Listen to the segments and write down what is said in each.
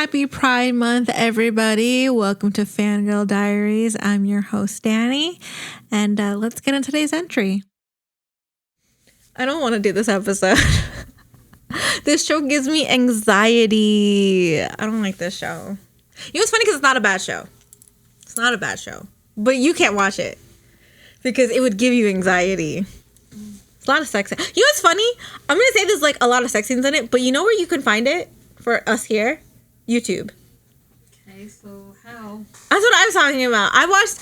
Happy Pride Month, everybody. Welcome to Fangirl Diaries. I'm your host, Danny, and let's get into today's entry. I don't want to do this episode. This show gives me anxiety. I don't like this show. You know what's funny? Because it's not a bad show. It's not a bad show. But you can't watch it because it would give you anxiety. It's a lot of sex. You know what's funny? I'm going to say there's like a lot of sex scenes in it, but you know where you can find it for us here? YouTube. Okay, so how? That's what I was talking about. I was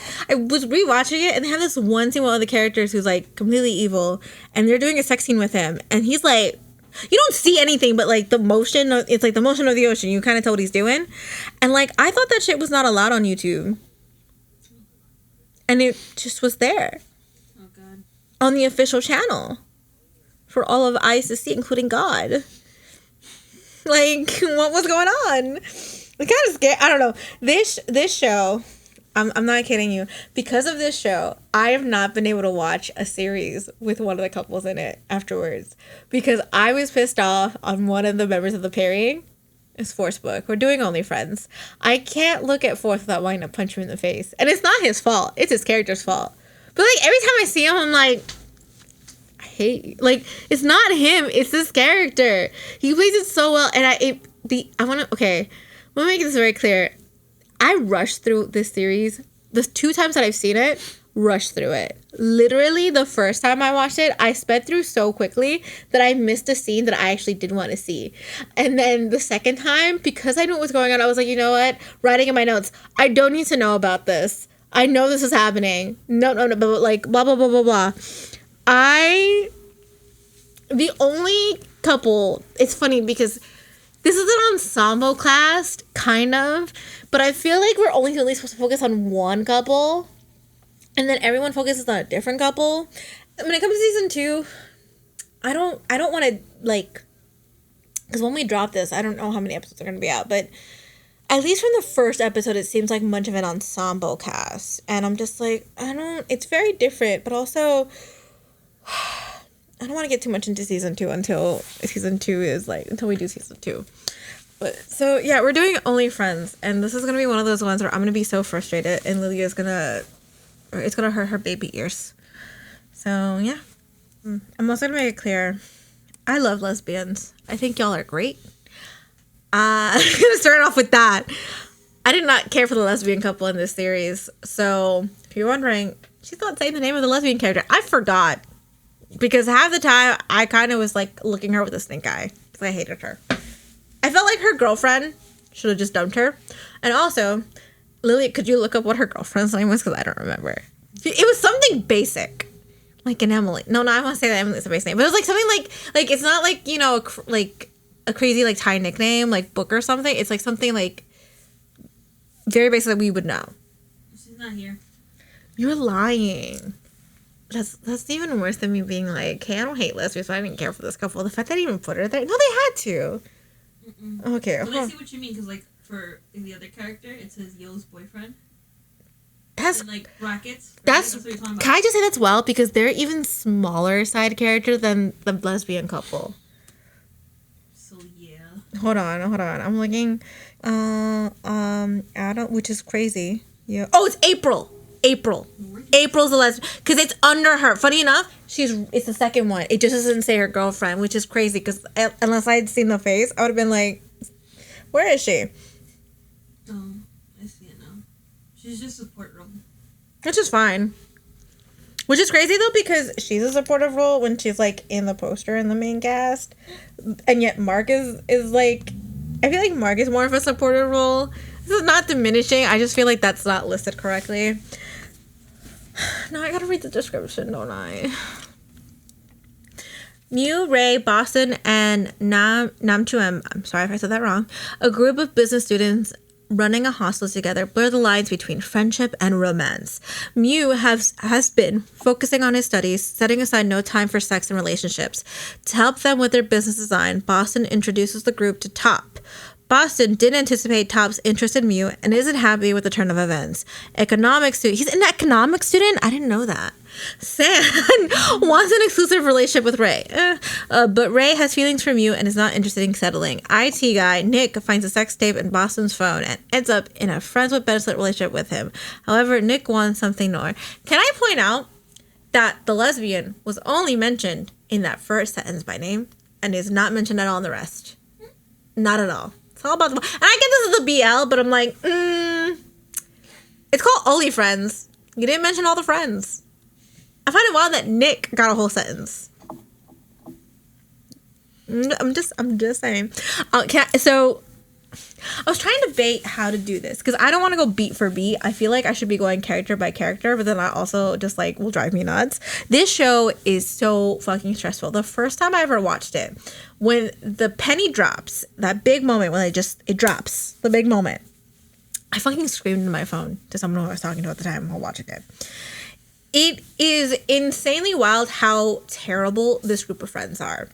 rewatching it, and they have this one scene with one of the characters who's like completely evil, and they're doing a sex scene with him, and he's like, you don't see anything, but like the motion, it's like the motion of the ocean. You kind of tell what he's doing, and like I thought that shit was not allowed on YouTube, and it just was there. Oh God. On the official channel for all of eyes to see, including God. Like, what was going on? It kind of scared. I don't know. This show, I'm not kidding you. Because of this show, I have not been able to watch a series with one of the couples in it afterwards. Because I was pissed off on one of the members of the pairing. It's Force Book. We're doing Only Friends. I can't look at Force without wanting to punch him in the face. And it's not his fault. It's his character's fault. But, like, every time I see him, I'm like, it's not him, it's this character. He plays it so well, and I'm gonna make this very clear. I rushed through this series. The 2 times that I've seen it, rushed through it. Literally, the first time I watched it, I sped through so quickly that I missed a scene that I actually did want to see. And then the second time, because I knew what was going on, I was like, you know what? Writing in my notes, I don't need to know about this. I know this is happening. No, but like, blah, blah, blah, blah, blah. The only couple, it's funny because this is an ensemble cast, kind of, but I feel like we're only really supposed to focus on one couple, and then everyone focuses on a different couple. When it comes to season 2, I don't want to, like, because when we drop this, I don't know how many episodes are going to be out, but at least from the first episode, it seems like much of an ensemble cast, and I'm just like, it's very different, but also, I don't want to get too much into season 2 until we do season 2. But so yeah, we're doing Only Friends, and this is gonna be one of those ones where I'm gonna be so frustrated, and Lily's it's gonna hurt her baby ears. So yeah, I'm also gonna make it clear, I love lesbians. I think y'all are great. I'm gonna start off with that. I did not care for the lesbian couple in this series, so if you're wondering, she's not saying the name of the lesbian character. I forgot. Because half the time, I kind of was, like, looking at her with a stink eye. Because I hated her. I felt like her girlfriend should have just dumped her. And also, Lily, could you look up what her girlfriend's name was? Because I don't remember. It was something basic. Like an Emily. No, I want to say that Emily's a basic name. But it was, like, something like it's not, like, you know, like, a crazy, like, Thai nickname, like, Book or something. It's, like, something, like, very basic that we would know. She's not here. You're lying. That's even worse than me being like, hey, I don't hate lesbians, but I didn't care for this couple. The fact that I even put her there. No, they had to. Mm-mm. Okay. But I see what you mean, because, like, in the other character, it says Yo's boyfriend. That's... in, like, brackets. Right? That's what you're talking about. Can I just say that's wild? Because they're even smaller side character than the lesbian couple. So, yeah. Hold on. I'm looking. Adam, which is crazy. Yeah. Oh, it's April. April's the lesbian, because it's under her. Funny enough, it's the second one. It just doesn't say her girlfriend, which is crazy, because unless I had seen the face, I would have been like, where is she? Oh, I see it now. She's just a support role. Which is fine. Which is crazy, though, because she's a supportive role when she's, like, in the poster in the main cast. And yet Mark is like, I feel like Mark is more of a supportive role. This is not diminishing. I just feel like that's not listed correctly. No, I gotta read the description, don't I? Mew, Ray, Boston, and Namchueam, I'm sorry if I said that wrong, a group of business students running a hostel together, blur the lines between friendship and romance. Mew has been focusing on his studies, setting aside no time for sex and relationships. To help them with their business design, Boston introduces the group to Top, Boston didn't anticipate Top's interest in Mew and isn't happy with the turn of events. Economics student. He's an economics student? I didn't know that. San wants an exclusive relationship with Ray. But Ray has feelings for Mew and is not interested in settling. IT guy Nick finds a sex tape in Boston's phone and ends up in a friends with benefit relationship with him. However, Nick wants something more. Can I point out that the lesbian was only mentioned in that first sentence by name and is not mentioned at all in the rest? Not at all. It's all about the... And I get this is the BL, but I'm like, it's called Only Friends. You didn't mention all the friends. I find it wild that Nick got a whole sentence. I'm just saying. So I was trying to debate how to do this because I don't want to go beat for beat. I feel like I should be going character by character, but then I also just like will drive me nuts. This show is so fucking stressful. The first time I ever watched it, when the penny drops, that big moment when it drops, the big moment, I fucking screamed into my phone to someone who I was talking to at the time while watching it. It is insanely wild how terrible this group of friends are.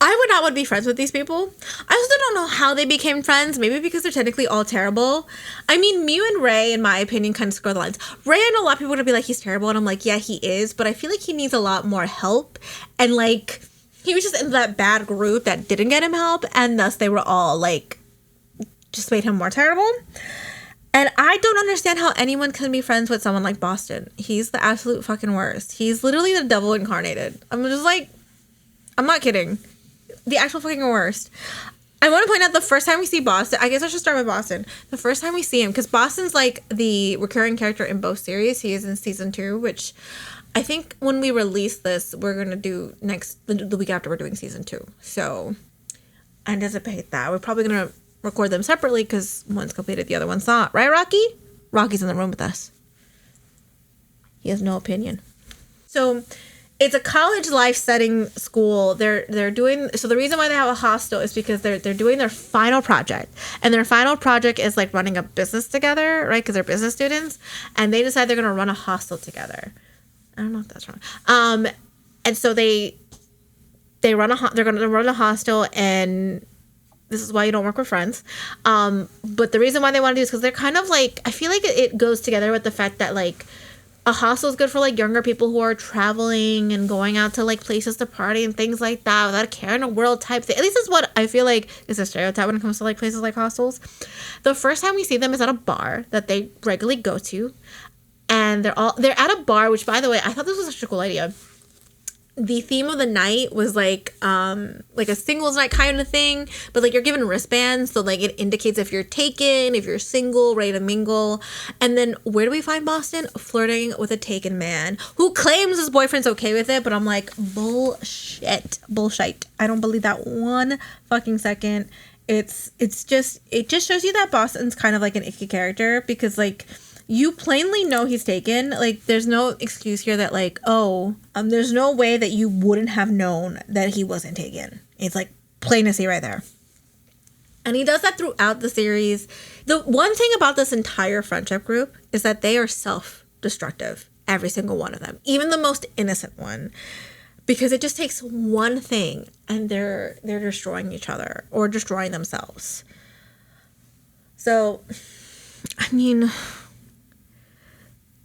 I would not want to be friends with these people. I also don't know how they became friends. Maybe because they're technically all terrible. I mean, Mew and Ray, in my opinion, kind of score the lines. Ray, I know a lot of people would be like, he's terrible. And I'm like, yeah, he is. But I feel like he needs a lot more help. And like, he was just in that bad group that didn't get him help. And thus they were all like, just made him more terrible. And I don't understand how anyone can be friends with someone like Boston. He's the absolute fucking worst. He's literally the devil incarnated. I'm just like, I'm not kidding. The actual fucking worst. I want to point out the first time we see Boston, I guess I should start with Boston. The first time we see him, because Boston's like the recurring character in both series. He is in season 2, which I think when we release this, we're going to do the week after we're doing season 2. So I anticipate that. We're probably going to record them separately because one's completed, the other one's not. Right, Rocky? Rocky's in the room with us. He has no opinion. So it's a college life setting school. They're doing, so the reason why they have a hostel is because they're doing their final project. And their final project is like running a business together, right? Because they're business students. And they decide they're going to run a hostel together. I don't know if that's wrong. And so they're going to run a hostel, and this is why you don't work with friends. But the reason why they want to do this is because they're kind of like, I feel like it goes together with the fact that like a hostel is good for like younger people who are traveling and going out to like places to party and things like that without a care in the world type thing. At least it's what I feel like is a stereotype when it comes to like places like hostels. The first time we see them is at a bar that they regularly go to. And they're at a bar, which by the way, I thought this was such a cool idea. The theme of the night was like a singles night kind of thing, but like you're given wristbands, so like it indicates if you're taken, if you're single, ready to mingle. And then where do we find Boston? Flirting with a taken man who claims his boyfriend's okay with it, but I'm like, bullshit. I don't believe that one fucking second. It just shows you that Boston's kind of like an icky character because like, you plainly know he's taken. Like, there's no excuse here that, like, there's no way that you wouldn't have known that he wasn't taken. It's, like, plain to see right there. And he does that throughout the series. The one thing about this entire friendship group is that they are self-destructive. Every single one of them. Even the most innocent one. Because it just takes one thing and they're destroying each other. Or destroying themselves. So, I mean,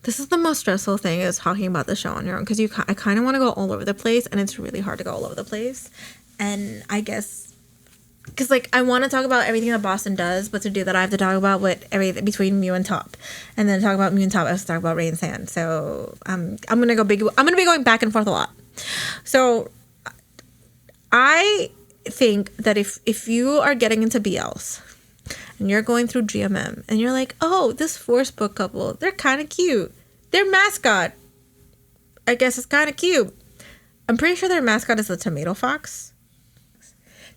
this is the most stressful thing is talking about the show on your own because I kind of want to go all over the place and it's really hard to go all over the place. And I guess because like I want to talk about everything that Boston does, but to do that I have to talk about what everything between Mew and Top, and then talk about Mew and Top I have to talk about Ray and Sand. So I'm gonna be going back and forth a lot. So I think that if you are getting into BLs and you're going through GMM and you're like, oh, this Force book couple, they're kind of cute. Their mascot, I guess, is kind of cute. I'm pretty sure their mascot is the tomato fox.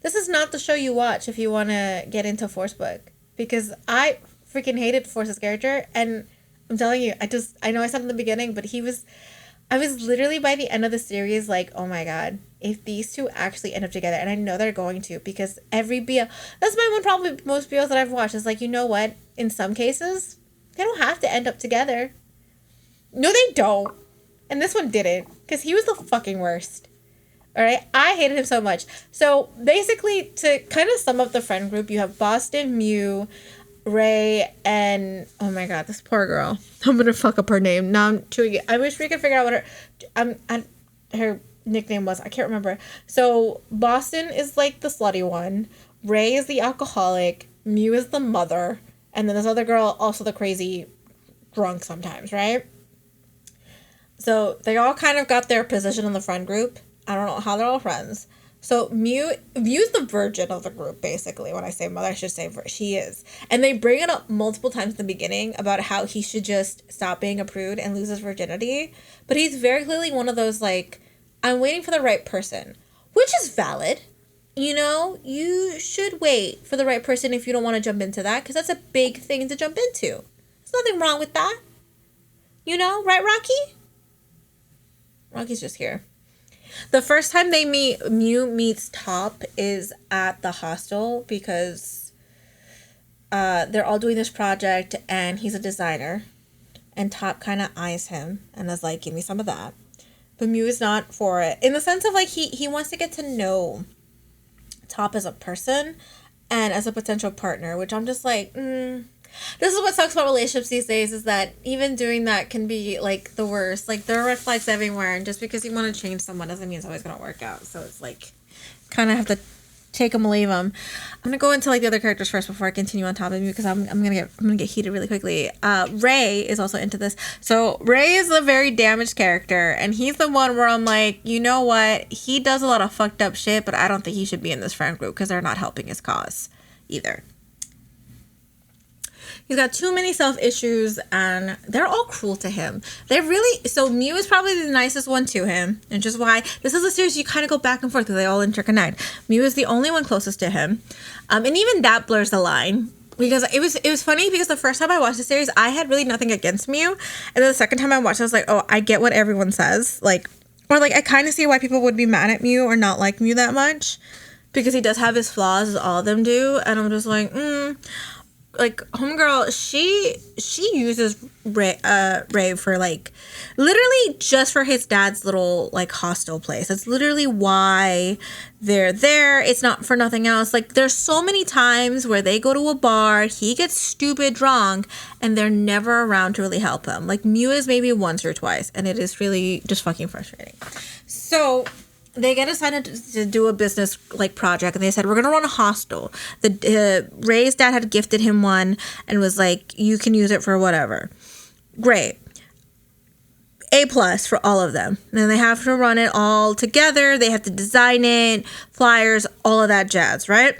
This is not the show you watch if you want to get into Force book. Because I freaking hated Force's character. And I'm telling you, I know I said in the beginning, but I was literally by the end of the series like, oh my god, if these two actually end up together, and I know they're going to, because every BL, that's my one problem with most BLs that I've watched, is like, you know what, in some cases, they don't have to end up together. No, they don't. And this one didn't, because he was the fucking worst. All right, I hated him so much. So basically, to kind of sum up the friend group, you have Boston, Mew, Ray, and oh my god, this poor girl. I'm gonna fuck up her name. Namchueam. I wish we could figure out what her nickname was. I can't remember. So Boston is like the slutty one. Ray is the alcoholic. Mew is the mother, and then this other girl, also the crazy drunk sometimes, right? So they all kind of got their position in the friend group. I don't know how they're all friends. So Mew's the virgin of the group, basically. When I say mother, I should say she is. And they bring it up multiple times in the beginning about how he should just stop being a prude and lose his virginity. But he's very clearly one of those, like, I'm waiting for the right person. Which is valid. You know, you should wait for the right person if you don't want to jump into that. Because that's a big thing to jump into. There's nothing wrong with that. You know, right, Rocky? Rocky's just here. The first time they meet, Mew meets Top is at the hostel because they're all doing this project and he's a designer. And Top kind of eyes him and is like, give me some of that. But Mew is not for it. In the sense of, like, he wants to get to know Top as a person and as a potential partner, which I'm just like, This is what sucks about relationships these days, is that even doing that can be, like, the worst. Like, there are red flags everywhere, and just because you want to change someone doesn't mean it's always going to work out. So it's, like, kind of have to take them or leave them. I'm going to go into, like, the other characters first before I continue on top of you, because I'm going to get heated really quickly. Ray is also into this. So Ray is a very damaged character, and he's the one where I'm like, you know what? He does a lot of fucked up shit, but I don't think he should be in this friend group because they're not helping his cause either. He's got too many self-issues, and they're all cruel to him. So Mew is probably the nicest one to him, and just why this is a series you kind of go back and forth because they all interconnect. Mew is the only one closest to him, and even that blurs the line. Because it was funny because the first time I watched the series, I had really nothing against Mew, and then the second time I watched it, I was like, oh, I get what everyone says, I kind of see why people would be mad at Mew or not like Mew that much, because he does have his flaws, as all of them do, and I'm just like, like, homegirl, she uses Ray for, like, literally just for his dad's little, like, hostel place. That's literally why they're there. It's not for nothing else. Like, there's so many times where they go to a bar, he gets stupid drunk, and they're never around to really help him. Like, Mew is maybe once or twice, and it is really just fucking frustrating. So they get assigned to do a business, like, project, and they said, we're going to run a hostel. Ray's dad had gifted him one and was like, you can use it for whatever. Great. A+ for all of them. And then they have to run it all together. They have to design it, flyers, all of that jazz, right?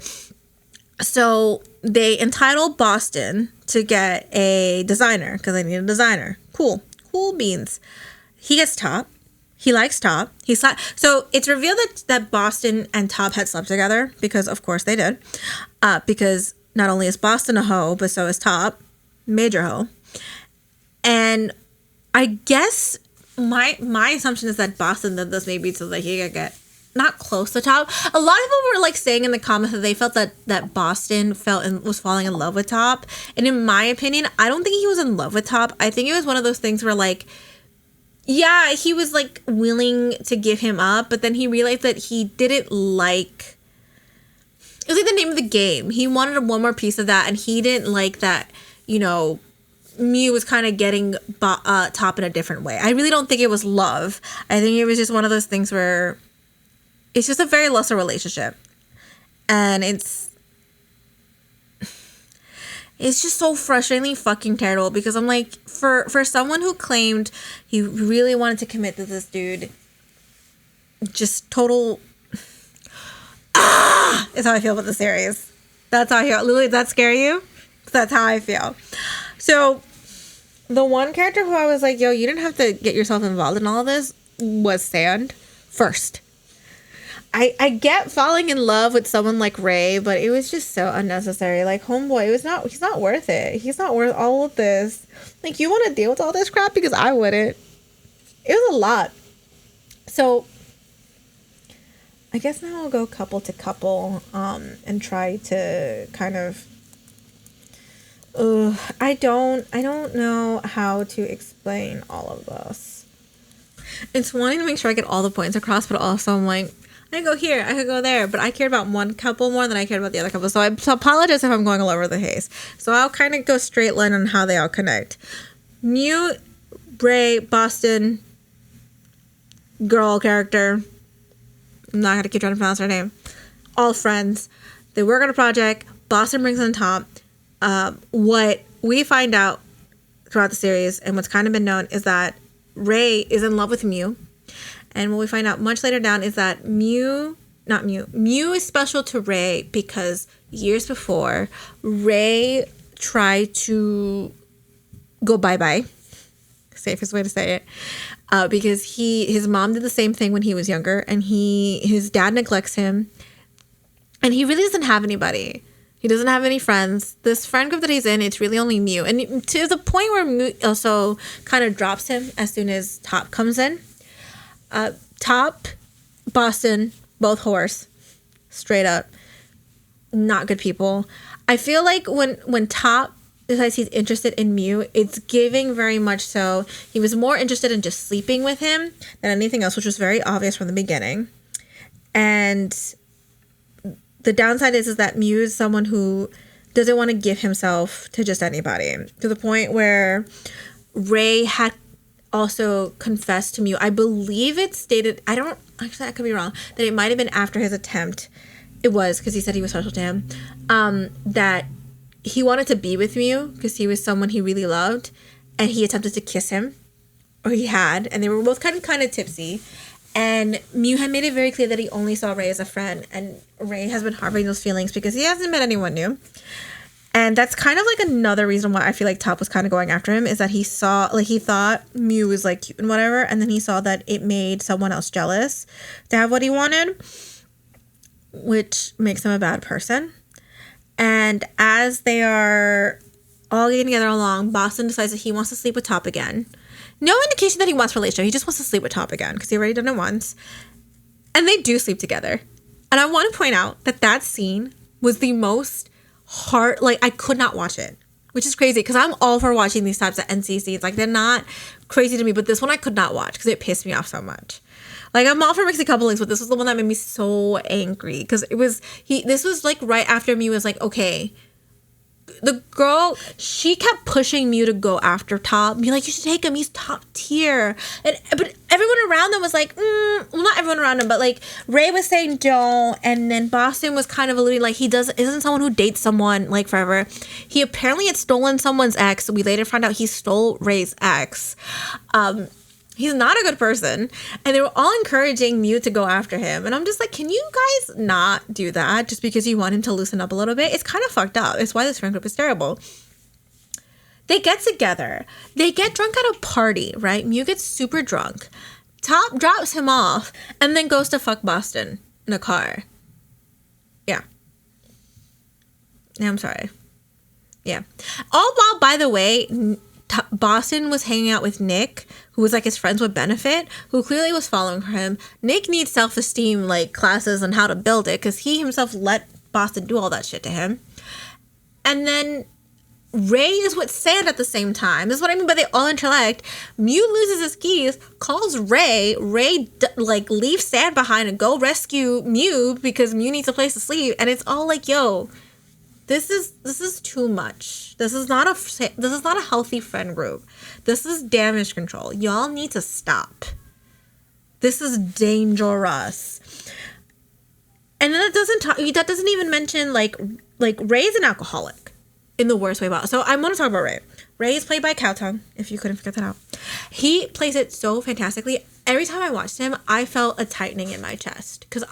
So they entitled Boston to get a designer because they need a designer. Cool beans. He gets Top. He likes Top. So it's revealed that Boston and Top had slept together, because of course they did. Because not only is Boston a hoe, but so is Top. Major hoe. And I guess my assumption is that Boston did this maybe so that he could get not close to Top. A lot of people were, like, saying in the comments that they felt that Boston was falling in love with Top. And in my opinion, I don't think he was in love with Top. I think it was one of those things where, like, yeah, he was, like, willing to give him up, but then he realized that he didn't like... It was like the name of the game. He wanted one more piece of that, and he didn't like that, you know, Mew was kind of getting Top in a different way. I really don't think it was love. I think it was just one of those things where it's just a very lesser relationship. And it's just so frustratingly fucking terrible, because I'm like, for someone who claimed he really wanted to commit to this dude, just total is how I feel about the series. That's how I feel. Lily, does that scare you? That's how I feel. So the one character who I was like, yo, you didn't have to get yourself involved in all of this, was Sand first. I get falling in love with someone like Ray, but it was just so unnecessary. Like, homeboy, he's not worth it. He's not worth all of this. Like, you want to deal with all this crap? Because I wouldn't. It was a lot. So I guess now I'll go couple to couple, and try to kind of, I don't know how to explain all of this. It's wanting to make sure I get all the points across, but also I'm like, I could go here, I could go there, but I cared about one couple more than I cared about the other couple. So I apologize if I'm going all over the place. So I'll kind of go straight line on how they all connect. Mew, Ray, Boston, girl character. I'm not gonna keep trying to pronounce her name. All friends. They work on a project. Boston brings on top. What we find out throughout the series, and what's kind of been known, is that Ray is in love with Mew. And what we find out much later down is that Mew is special to Ray because years before, Ray tried to go bye-bye. Safest way to say it. Because his mom did the same thing when he was younger, and his dad neglects him, and he really doesn't have anybody. He doesn't have any friends. This friend group that he's in, it's really only Mew. And to the point where Mew also kind of drops him as soon as Top comes in. Top, Boston, both horse. Straight up. Not good people. I feel like when Top decides he's interested in Mew, it's giving very much so. He was more interested in just sleeping with him than anything else, which was very obvious from the beginning. And the downside is that Mew is someone who doesn't want to give himself to just anybody. To the point where Ray had also confessed to Mew. I believe it stated, I could be wrong, that it might have been after his attempt. It was, because he said he was special to him. That he wanted to be with Mew because he was someone he really loved. And he attempted to kiss him. Or he had. And they were both kind of tipsy. And Mew had made it very clear that he only saw Ray as a friend. And Ray has been harboring those feelings because he hasn't met anyone new. And that's kind of like another reason why I feel like Top was kind of going after him, is that he thought Mew was like cute and whatever. And then he saw that it made someone else jealous to have what he wanted, which makes him a bad person. And as they are all getting together along, Boston decides that he wants to sleep with Top again. No indication that he wants a relationship. He just wants to sleep with Top again because he already done it once. And they do sleep together. And I want to point out that scene was the most hard, like, I could not watch it, which is crazy because I'm all for watching these types of NC scenes. Like, they're not crazy to me, but this one I could not watch because it pissed me off so much. Like, I'm all for mixed couplings, but this was the one that made me so angry because this was like right after Mew was like, okay, the girl, she kept pushing Mew to go after Top. Be like, you should take him. He's top tier. But everyone around them was like, well, not everyone around him, but like Ray was saying don't. And then Boston was kind of alluding like isn't someone who dates someone like forever. He apparently had stolen someone's ex. We later found out he stole Ray's ex. He's not a good person. And they were all encouraging Mew to go after him. And I'm just like, can you guys not do that just because you want him to loosen up a little bit? It's kind of fucked up. It's why this friend group is terrible. They get together. They get drunk at a party, right? Mew gets super drunk. Top drops him off and then goes to fuck Boston in a car. Yeah. I'm sorry. Yeah. All while, by the way, Boston was hanging out with Nick, who was like his friends with benefit, who clearly was following him. Nick needs self-esteem like classes on how to build it because he himself let Boston do all that shit to him. And then Ray is with Sand at the same time. This is what I mean by they all interact. Mew loses his keys, calls Ray. Ray like leaves Sand behind and go rescue Mew because Mew needs a place to sleep. And it's all like, yo, this is too much. This is not a healthy friend group. This is damage control. Y'all need to stop. This is dangerous. And then that doesn't even mention like Ray's an alcoholic in the worst way possible. So I want to talk about Ray. Ray is played by Cowtongue, if you couldn't figure that out. He plays it so fantastically. Every time I watched him, I felt a tightening in my chest because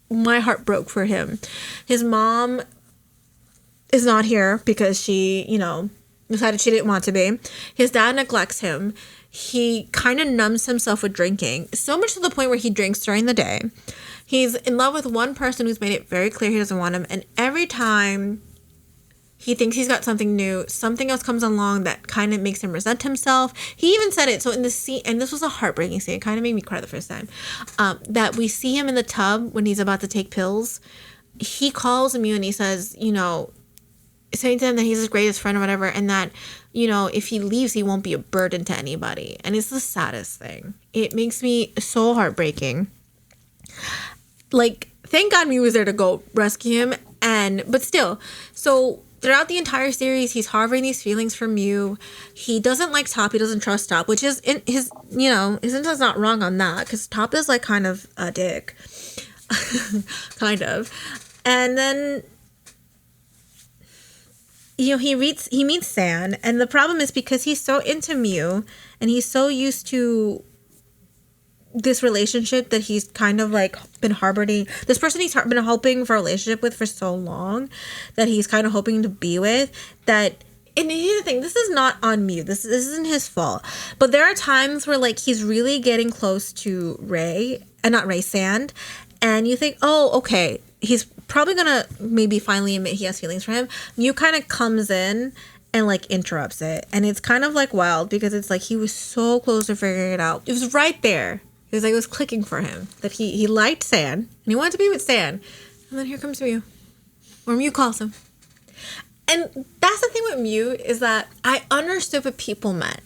my heart broke for him. His mom is not here because she, decided she didn't want to be. His dad neglects him. He kind of numbs himself with drinking, so much to the point where he drinks during the day. He's in love with one person who's made it very clear he doesn't want him, and every time he thinks he's got something new, something else comes along that kind of makes him resent himself. He even said it. So in the scene, and this was a heartbreaking scene, it kind of made me cry the first time, that we see him in the tub when he's about to take pills. He calls Mew and he says, saying to him that he's his greatest friend or whatever, and that, if he leaves, he won't be a burden to anybody. And it's the saddest thing. It makes me so heartbreaking. like, thank God Mew was there to go rescue him. But still, so throughout the entire series, he's harboring these feelings for Mew. He doesn't like Top. He doesn't trust Top, which is in his, Inta's not wrong on that, because Top is like kind of a dick. Kind of. And then, he meets San, and the problem is because he's so into Mew and he's so used to this relationship that he's kind of like been harboring, this person he's been hoping for a relationship with for so long, that he's kind of hoping to be with, that. And here's the thing, this is not on Mew, this isn't his fault, but there are times where like he's really getting close to Sand, and you think, oh, okay, he's probably gonna maybe finally admit he has feelings for him. Mew kind of comes in and like interrupts it, and it's kind of like wild, because it's like he was so close to figuring it out. It was right there. It was like it was clicking for him that he liked San and he wanted to be with San, and then here comes Mew, or Mew calls him. And that's the thing with Mew, is that I understood what people meant,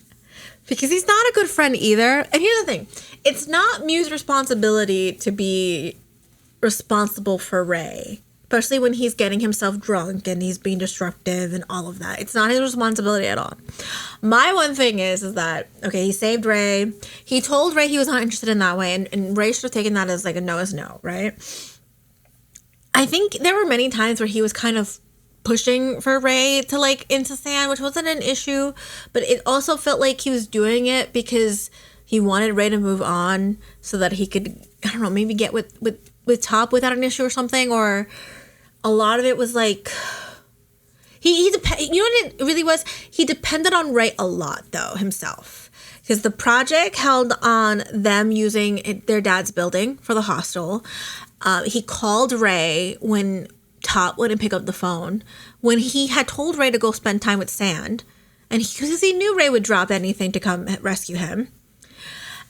because he's not a good friend either. And here's the thing, it's not Mew's responsibility to be responsible for Ray, especially when he's getting himself drunk and he's being destructive and all of that. It's not his responsibility at all. My one thing is that, okay, he saved Ray. He told Ray he was not interested in that way, and Ray should have taken that as like a no is no, right? I think there were many times where he was kind of pushing for Ray to like into San, which wasn't an issue, but it also felt like he was doing it because he wanted Ray to move on so that he could, I don't know, maybe get with Top without an issue or something. Or a lot of it was like you know what it really was? He depended on Ray a lot though himself, because the project held on them using their dad's building for the hostel. He called Ray when Top wouldn't pick up the phone, when he had told Ray to go spend time with Sand, and because he knew Ray would drop anything to come rescue him.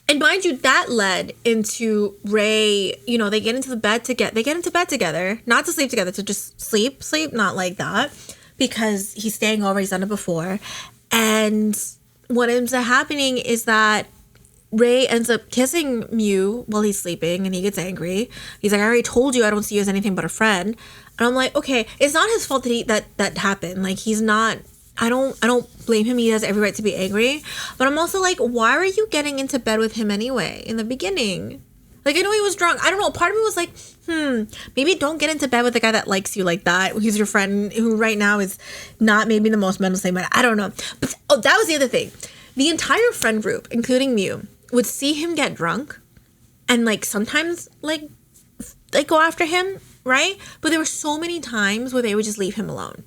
And mind you, that led into Ray, they get into bed together, not to sleep together, to just sleep, not like that, because he's staying over, he's done it before. And what ends up happening is that Ray ends up kissing Mew while he's sleeping, and he gets angry. He's like, I already told you I don't see you as anything but a friend. And I'm like, okay, it's not his fault that happened. Like, he's not, I don't blame him. He has every right to be angry. But I'm also like, why are you getting into bed with him anyway in the beginning? Like, I know he was drunk. I don't know. Part of me was like, maybe don't get into bed with a guy that likes you like that, who's your friend, who right now is not maybe the most mental state. I don't know. But that was the other thing. The entire friend group, including Mew, would see him get drunk and like sometimes like go after him, right? But there were so many times where they would just leave him alone.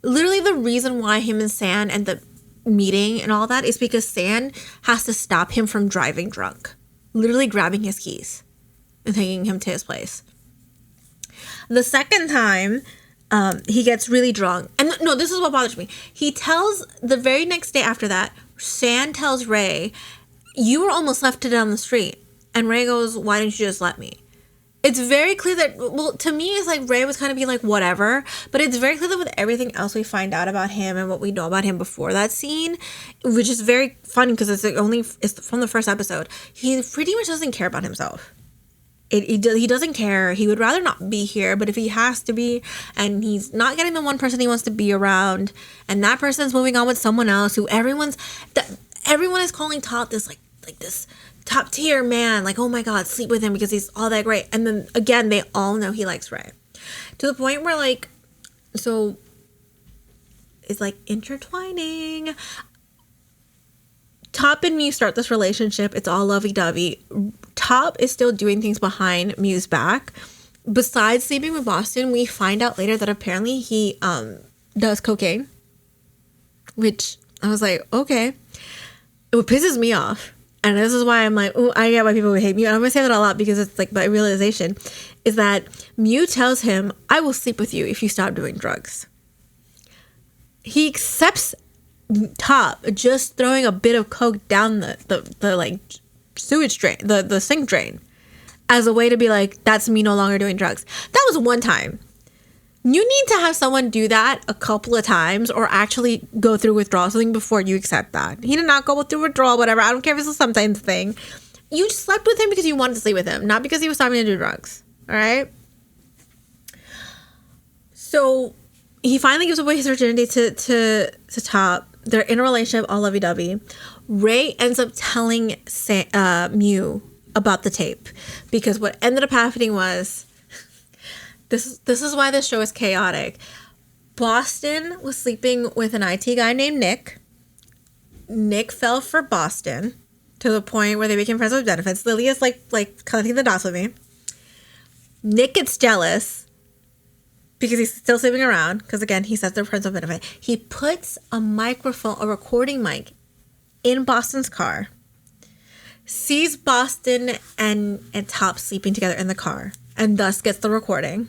Literally, the reason why him and San end up meeting and all that is because San has to stop him from driving drunk, literally grabbing his keys and taking him to his place. The second time, he gets really drunk, and no, this is what bothers me. He tells, the very next day after that, San tells Ray, you were almost left to down the street. And Ray goes, why didn't you just let me? It's very clear that, well, to me, it's like Ray was kind of being like, whatever. But it's very clear that with everything else we find out about him and what we know about him before that scene, which is very funny because it's from the first episode, he pretty much doesn't care about himself. He doesn't care. He would rather not be here, but if he has to be, and he's not getting the one person he wants to be around, and that person's moving on with someone else who everyone is calling Top this like this top tier man, like, oh my god, sleep with him because he's all that great. And then again, they all know he likes Ray, to the point where like, so it's like intertwining. Top and Mew start this relationship. It's all lovey-dovey. Top is still doing things behind Mew's back. Besides sleeping with Boston, we find out later that apparently he does cocaine, which I was like, okay. It pisses me off. And this is why I'm like, oh, I get why people would hate Mew. And I'm going to say that a lot because it's like my realization is that Mew tells him, I will sleep with you if you stop doing drugs. He accepts Top just throwing a bit of coke down the like sewage drain, the sink drain, as a way to be like, that's me no longer doing drugs. That was one time. You need to have someone do that a couple of times or actually go through withdrawal something before you accept that. He did not go through withdrawal, whatever. I don't care if it's a sometimes thing. You slept with him because you wanted to sleep with him, not because he was stopping to do drugs. All right. So he finally gives away his virginity to Top. They're in a relationship, all lovey-dovey. Ray ends up telling Mew about the tape because what ended up happening was this is why this show is chaotic. Boston was sleeping with an IT guy named Nick. Nick fell for Boston to the point where they became friends with benefits. Lily is like connecting the dots with me. Nick gets jealous because he's still sleeping around. Because again, he says they're friends with benefit. He puts a recording mic in Boston's car. Sees Boston and Top sleeping together in the car, and thus gets the recording.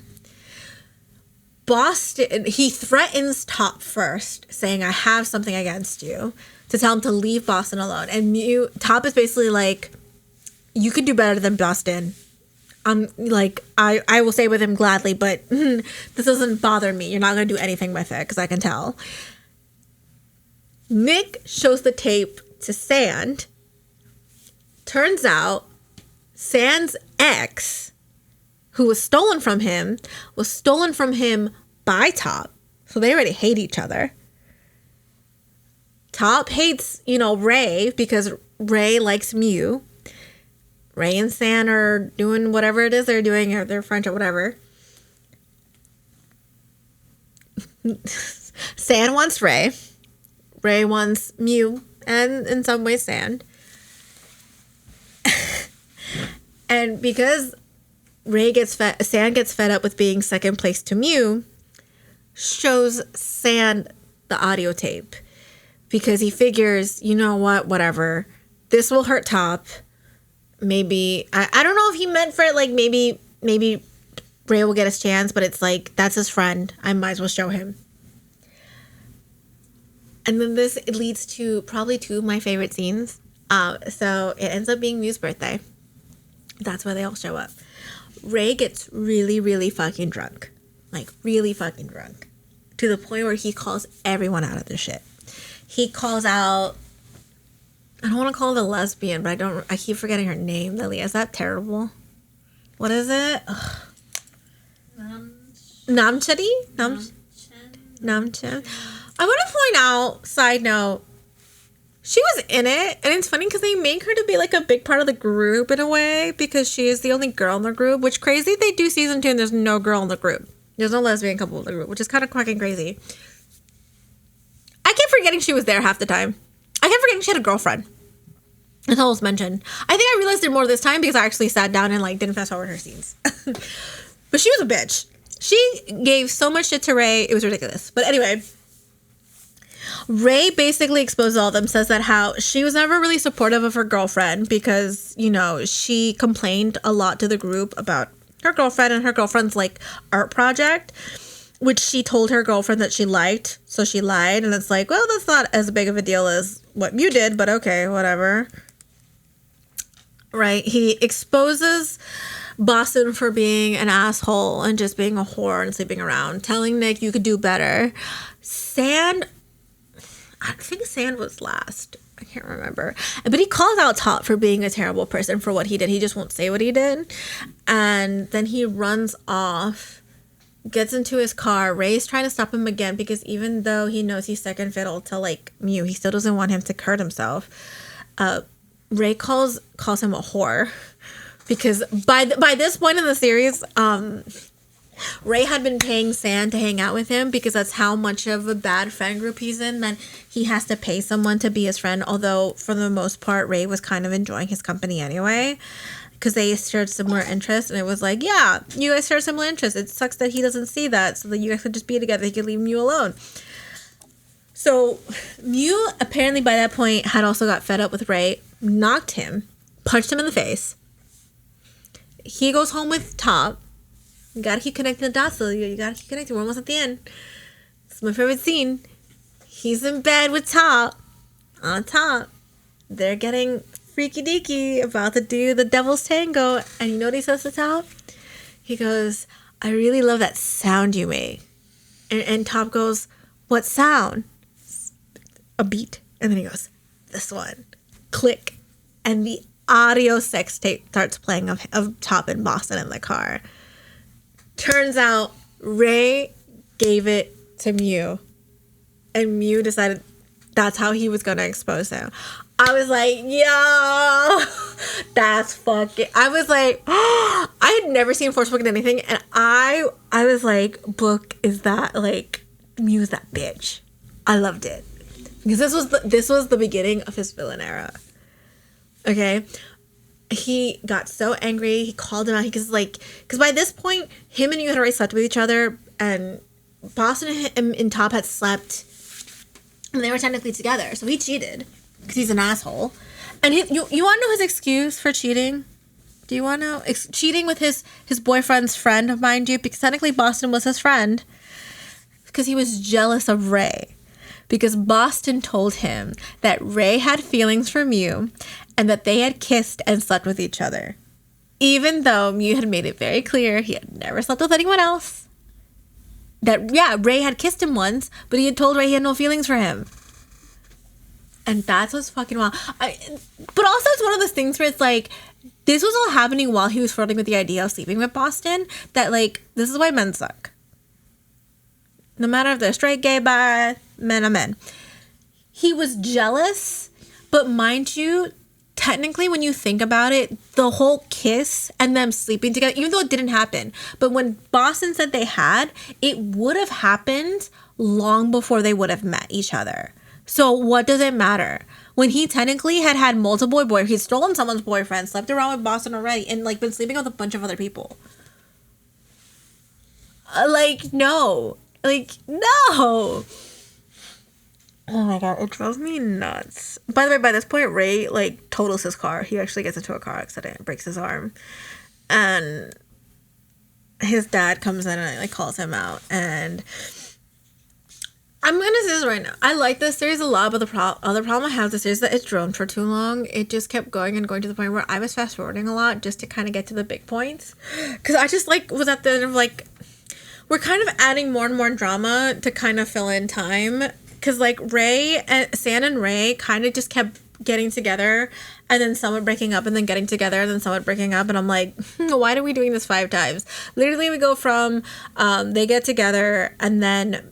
Boston, he threatens Top first, saying, "I have something against you," to tell him to leave Boston alone. And Top is basically like, "You could do better than Boston. I'm like, I will stay with him gladly, but this doesn't bother me. You're not going to do anything with it because I can tell." Nick shows the tape to Sand. Turns out Sand's ex, who was stolen from him by Top. So they already hate each other. Top hates, Ray because Ray likes Mew. Ray and Sand are doing whatever it is they're doing, or they're French or whatever. Sand wants Ray. Ray wants Mew, and in some ways Sand. And because Sand gets fed up with being second place to Mew, shows Sand the audio tape. Because he figures, you know what, whatever. This will hurt Top. Maybe, I don't know if he meant for it, like, maybe Ray will get his chance, but it's like, that's his friend. I might as well show him. And then it leads to probably two of my favorite scenes. So it ends up being Mew's birthday. That's why they all show up. Ray gets really, really fucking drunk. Like, really fucking drunk. To the point where he calls everyone out of their shit. He calls out, I don't want to call her the lesbian, but I keep forgetting her name, Lily. Is that terrible? What is it? Namchueam? Namchueam. I want to point out, side note, she was in it, and it's funny because they make her to be like a big part of the group in a way, because she is the only girl in the group, which crazy they do season 2 and there's no girl in the group. There's no lesbian couple in the group, which is kind of fucking crazy. I kept forgetting she was there half the time. I kept forgetting she had a girlfriend. Until it was mentioned. I think I realized it more this time because I actually sat down and didn't fast forward her scenes. But she was a bitch. She gave so much shit to Ray. It was ridiculous. But anyway, Ray basically exposes all of them, says that how she was never really supportive of her girlfriend because, she complained a lot to the group about her girlfriend and her girlfriend's art project, which she told her girlfriend that she liked. So she lied. And it's like, well, that's not as big of a deal as what you did, but okay, whatever. Right? He exposes Boston for being an asshole and just being a whore and sleeping around, telling Nick you could do better. Sand, I think Sand was last. I can't remember. But he calls out Top for being a terrible person for what he did. He just won't say what he did. And then he runs off, gets into his car. Ray's trying to stop him again because even though he knows he's second fiddle to Mew, he still doesn't want him to hurt himself. Ray calls him a whore because by this point in the series, Ray had been paying Sand to hang out with him because that's how much of a bad friend group he's in, that he has to pay someone to be his friend. Although for the most part, Ray was kind of enjoying his company anyway because they shared similar interests, and it was like, yeah, you guys share similar interests. It sucks that he doesn't see that, so that you guys could just be together. He could leave Mew alone. So Mew apparently by that point had also got fed up with Ray, knocked him, punched him in the face. He goes home with Top. You gotta keep connecting the dots, though. You gotta keep connecting. We're almost at the end. It's my favorite scene. He's in bed with Top. On top. They're getting freaky deaky, about to do the devil's tango. And you know what he says to Top? He goes, "I really love that sound you make." And Top goes, "What sound?" A beat. And then he goes, "This one." Click. And the audio sex tape starts playing of Top and Boston in the car. Turns out Ray gave it to Mew. And Mew decided that's how he was going to expose him. I was like, yo, that's fucking... I was like, I had never seen Forspoken anything. And I was like, Book, is that like... Mew is that bitch. I loved it. Because this was the beginning of his villain era. Okay? He got so angry. He called him out. Because by this point, him and you had already slept with each other. And Boston and Top had slept. And they were technically together. So he cheated. Because he's an asshole. And you want to know his excuse for cheating? Do you want to know? Cheating with his boyfriend's friend, mind you. Because technically Boston was his friend. Because he was jealous of Ray. Because Boston told him that Ray had feelings for Mew and that they had kissed and slept with each other. Even though Mew had made it very clear he had never slept with anyone else. That, yeah, Ray had kissed him once, but he had told Ray he had no feelings for him. And that's what's fucking wild. But also it's one of those things where it's like, this was all happening while he was flirting with the idea of sleeping with Boston. That, like, this is why men suck. No matter if they're straight, gay, bi, men are men. He was jealous, but mind you, technically when you think about it, the whole kiss and them sleeping together, even though it didn't happen, but when Boston said they had, it would have happened long before they would have met each other. So what does it matter? When he technically had multiple boyfriends, he'd stolen someone's boyfriend, slept around with Boston already, and like been sleeping with a bunch of other people. No. No. Oh my god, it drove me nuts. By the way, by this point, Ray, like, totals his car. He actually gets into a car accident, breaks his arm. And his dad comes in and, like, calls him out. And I'm gonna say this right now. I like this series a lot, but the other problem I have with the series is that it droned for too long. It just kept going and going to the point where I was fast-forwarding a lot just to kind of get to the big points. Because I just, like, was at the end of, like... We're kind of adding more and more drama to kind of fill in time. Because, like, San and Ray kind of just kept getting together. And then someone breaking up and then getting together. And then someone breaking up. And I'm like, why are we doing this 5 times? Literally, we go from they get together. And then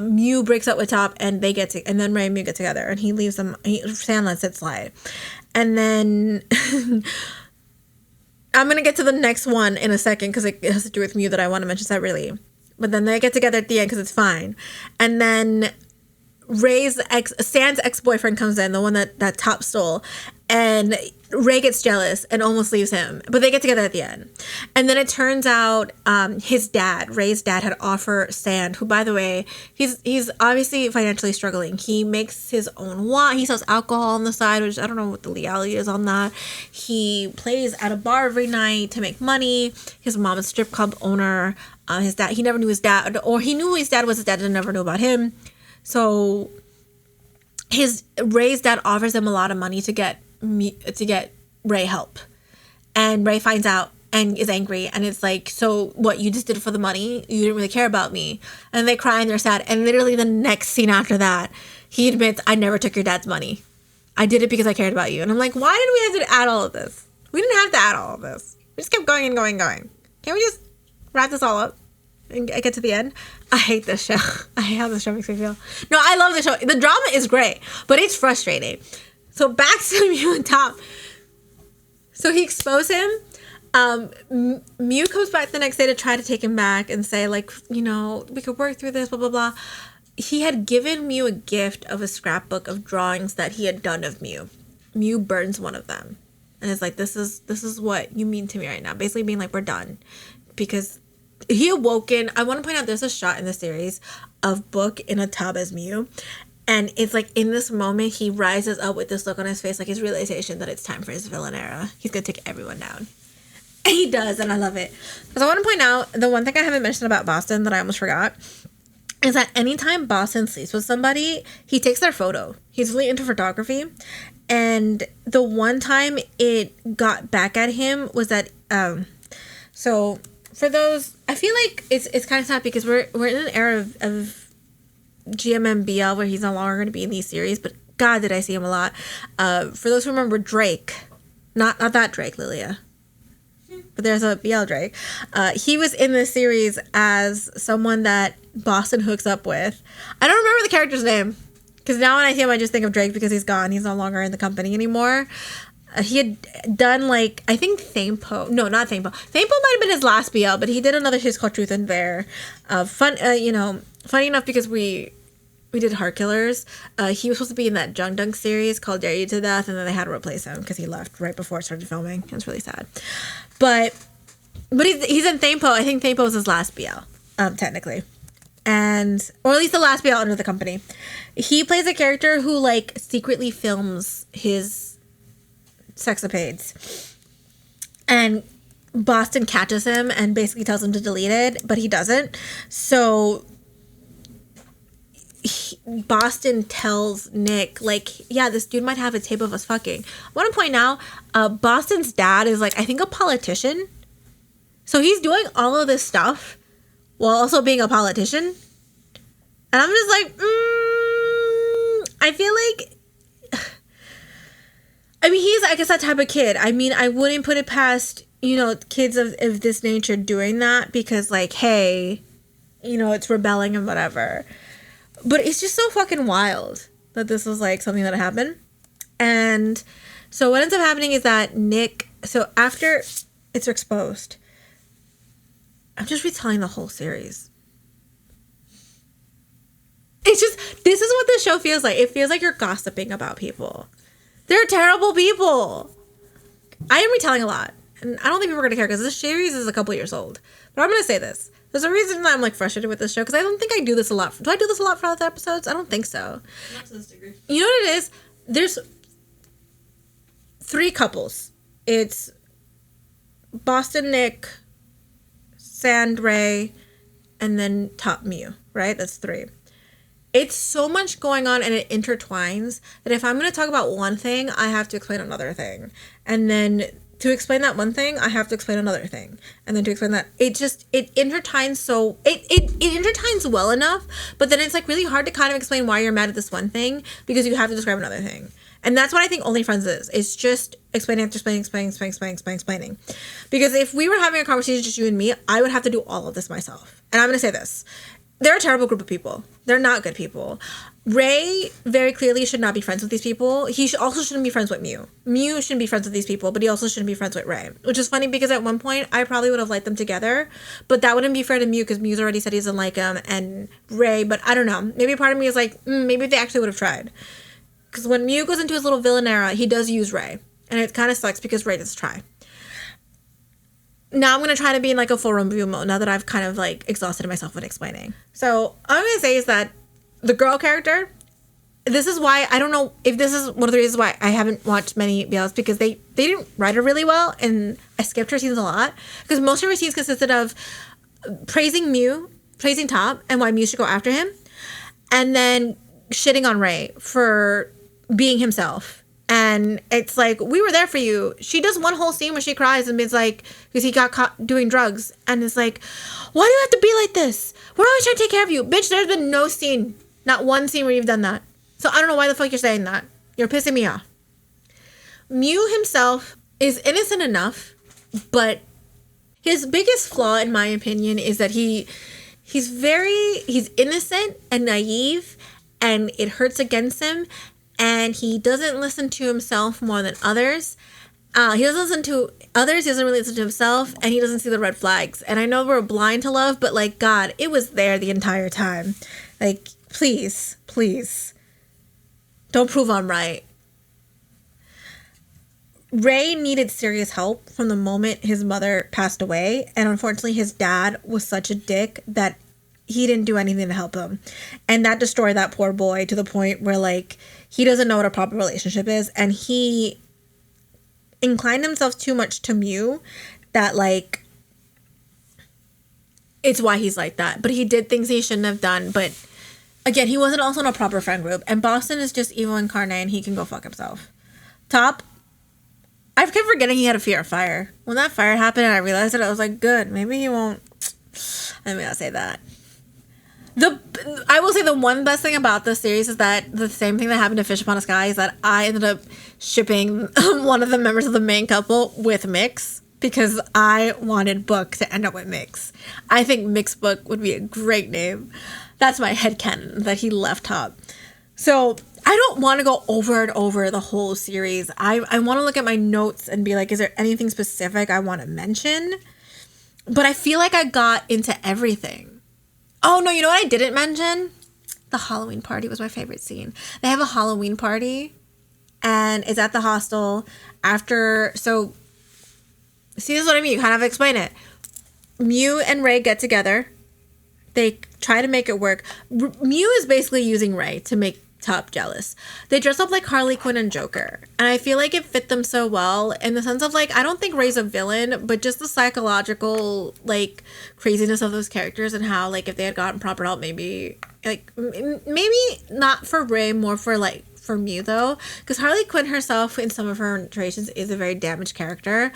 Mew breaks up with Top. And and then Ray and Mew get together. And he leaves them. San lets it slide. And then... I'm going to get to the next one in a second. Because it has to do with Mew that I want to mention separately. But then they get together at the end because it's fine. And then San's ex-boyfriend comes in, the one that Top stole. And Ray gets jealous and almost leaves him. But they get together at the end. And then it turns out Ray's dad, had offered San, who, by the way, he's obviously financially struggling. He makes his own wine. He sells alcohol on the side, which I don't know what the legality is on that. He plays at a bar every night to make money. His mom is a strip club owner. His dad, he never knew his dad, or he knew who his dad was. His dad never knew about him. So Ray's dad offers him a lot of money to get Ray help, and Ray finds out and is angry, and it's like, so what, you just did it for the money? You didn't really care about me? And they cry and they're sad. And literally the next scene after that, he admits, I never took your dad's money. I did it because I cared about you. And I'm like, why did we have to add all of this? We didn't have to add all of this. We just kept going and going and going. Can't we just wrap this all up and get to the end? I hate this show. I hate how this show makes me feel. No, I love the show. The drama is great, but it's frustrating. So back to Mew and Top. So he exposed him. Mew comes back the next day to try to take him back and say, like, we could work through this, blah, blah, blah. He had given Mew a gift of a scrapbook of drawings that he had done of Mew. Mew burns one of them. And it's like, this is what you mean to me right now. Basically being like, we're done. Because he awoken. I want to point out there's a shot in the series of Book in a tub as Mew. And it's like, in this moment, he rises up with this look on his face, like his realization that it's time for his villain era. He's going to take everyone down. And he does, and I love it. Because I want to point out, the one thing I haven't mentioned about Boston that I almost forgot is that anytime Boston sleeps with somebody, he takes their photo. He's really into photography. And the one time it got back at him was that, so for those, I feel like it's kind of sad because we're in an era of GMMBL where he's no longer going to be in these series, but God, did I see him a lot. For those who remember Drake, not that Drake, Lilia. but there's a BL Drake. He was in this series as someone that Boston hooks up with. I don't remember the character's name because now when I see him, I just think of Drake because he's gone. He's no longer in the company anymore. He had done like, I think Thamepo. No, not Thamepo. Thamepo might have been his last BL, but he did another series called Truth and Dare. Funny enough because we did Heart Killers. He was supposed to be in that Jung Dunk series called Dare You to Death, and then they had to replace him because he left right before it started filming. It was really sad. But he's in Thamepo. I think Thamepo was his last BL, technically. Or at least the last BL under the company. He plays a character who like secretly films his sexapades. And Boston catches him and basically tells him to delete it, but he doesn't. So Boston tells Nick, like, yeah, this dude might have a tape of us fucking. I want to point out, Boston's dad is, like, I think a politician. So he's doing all of this stuff while also being a politician. And I'm just like, I feel like, I mean, he's, I guess, that type of kid. I mean, I wouldn't put it past, kids of this nature doing that because, like, hey, it's rebelling and whatever. But it's just so fucking wild that this was, like, something that happened. And so what ends up happening is that Nick... So after it's exposed... I'm just retelling the whole series. It's just... This is what this show feels like. It feels like you're gossiping about people. They're terrible people. I am retelling a lot. And I don't think people are going to care because this series is a couple years old. But I'm going to say this. There's a reason that I'm, like, frustrated with this show because I don't think I do this a lot. Do I do this a lot for other episodes? I don't think so. Not to this degree. You know what it is? There's 3 couples. It's Boston Nick, Sand Ray, and then Top Mew, right? That's 3. It's so much going on and it intertwines that if I'm going to talk about one thing, I have to explain another thing. And then to explain that one thing, I have to explain another thing. And then to explain that, it intertwines so... It intertwines well enough, but then it's, like, really hard to kind of explain why you're mad at this one thing because you have to describe another thing. And that's what I think OnlyFriends is. It's just explaining. Because if we were having a conversation, just you and me, I would have to do all of this myself. And I'm going to say this. They're a terrible group of people. They're not good people. Ray very clearly should not be friends with these people. He also shouldn't be friends with Mew. Mew shouldn't be friends with these people, but he also shouldn't be friends with Ray. Which is funny because at one point, I probably would have liked them together. But that wouldn't be fair to Mew because Mew's already said he doesn't like him. And Ray, but I don't know. Maybe part of me is like, maybe they actually would have tried. Because when Mew goes into his little villain era, he does use Ray. And it kind of sucks because Ray does try. Now I'm going to try to be in, like, a full review mode now that I've kind of, like, exhausted myself with explaining. So all I'm going to say is that the girl character, this is why, I don't know if this is one of the reasons why I haven't watched many BLs because they didn't write her really well and I skipped her scenes a lot. Because most of her scenes consisted of praising Mew, praising Top, and why Mew should go after him. And then shitting on Ray for being himself. And it's like, we were there for you. She does one whole scene where she cries and is like, because he got caught doing drugs. And it's like, why do you have to be like this? We're always trying to take care of you. Bitch, there's been no scene. Not one scene where you've done that. So I don't know why the fuck you're saying that. You're pissing me off. Mew himself is innocent enough, but his biggest flaw, in my opinion, is that he's innocent and naive, and it hurts against him. And he doesn't listen to himself more than others. He doesn't listen to others. He doesn't really listen to himself. And he doesn't see the red flags. And I know we're blind to love, but, like, God, it was there the entire time. Like, please, please. Don't prove I'm right. Ray needed serious help from the moment his mother passed away. And unfortunately, his dad was such a dick that he didn't do anything to help him. And that destroyed that poor boy to the point where, like, he doesn't know what a proper relationship is. And he inclined himself too much to Mew that, like, it's why he's like that. But he did things he shouldn't have done. But, again, he wasn't also in a proper friend group. And Boston is just evil incarnate and he can go fuck himself. Top, I kept forgetting he had a fear of fire. When that fire happened and I realized it, I was like, good, maybe he won't. Let me not say that. I will say the one best thing about this series is that the same thing that happened to Fish Upon a Sky is that I ended up shipping one of the members of the main couple with Mix. because I wanted Book to end up with Mix. I think Mix Book would be a great name. That's my headcanon, that he left Top. So I don't want to go over and over the whole series. I want to look at my notes and be like, is there anything specific I want to mention? But I feel like I got into everything. Oh, no, you know what I didn't mention? The Halloween party was my favorite scene. They have a Halloween party, and it's at the hostel after... So, see, this is what I mean. You kind of explain it. Mew and Ray get together. They try to make it work. Mew is basically using Ray to make Top jealous. They dress up like Harley Quinn and Joker, and I feel like it fit them so well in the sense of like, I don't think Ray's a villain, but just the psychological like craziness of those characters and how like if they had gotten proper help, maybe like maybe not for Ray, more for like for Mew though, because Harley Quinn herself in some of her iterations is a very damaged character,